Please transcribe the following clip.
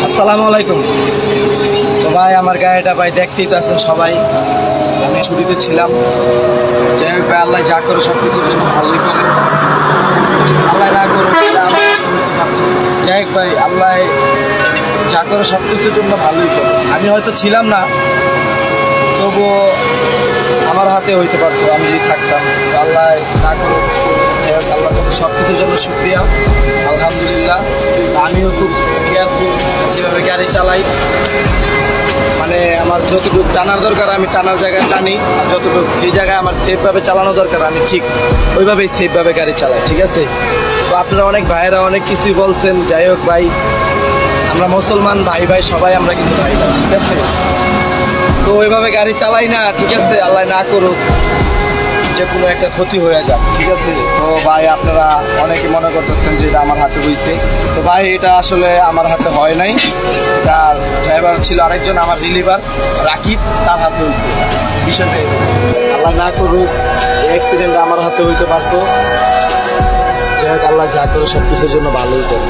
আসসালামু আলাইকুম। তো ভাই আমার গাড়িটা ভাই দেখতেই তো আছেন সবাই, আমি ছুটিতে ছিলাম। যাই হোক ভাই, আল্লাহ যা করে সব কিছুর জন্য ভালোই করে, আল্লাহ না করুন। যাই হোক ভাই, আল্লাহ যা করে সব কিছুর জন্য ভালোই করে। আমি হয়তো ছিলাম না, তবুও আমার হাতে হইতে পারতো আমি যদি থাকতাম। আল্লাহ না করুন। যাই হোক, আল্লাহ সব কিছুর জন্য শুকরিয়া, আলহামদুলিল্লাহ। আমিও খুব কেয়ারফুল যেভাবে গাড়ি চালাই, মানে আমার যতটুকু টানার দরকার আমি টানার জায়গায় টানি, আর যতটুকু যে জায়গায় আমার সেফভাবে চালানো দরকার আমি ঠিক ওইভাবেই সেফভাবে গাড়ি চালাই, ঠিক আছে? তো আপনারা অনেক ভাইয়েরা অনেক কিছুই বলছেন। যাই হোক ভাই, আমরা মুসলমান ভাই ভাই সবাই আমরা কিন্তু ভাই ভাই, ঠিক আছে? তো ওইভাবে গাড়ি চালাই না, ঠিক আছে? আল্লাহ না করুক যে কোনো একটা ক্ষতি হয়ে যাক, ঠিক আছে? তো ভাই আপনারা অনেকে মনে করতেছেন যে এটা আমার হাতে হয়েছে, তো ভাই এটা আসলে আমার হাতে হয় নাই। এটা ড্রাইভার ছিল আরেকজন, আমার রিলিভার রাকিব, তার হাতে হয়েছে বিষয়টা। আল্লাহ না করুক অ্যাক্সিডেন্ট আমার হাতে হইতে পারতো। যাই হোক, আল্লাহ যা করে সব কিছুর জন্য ভালোই করে।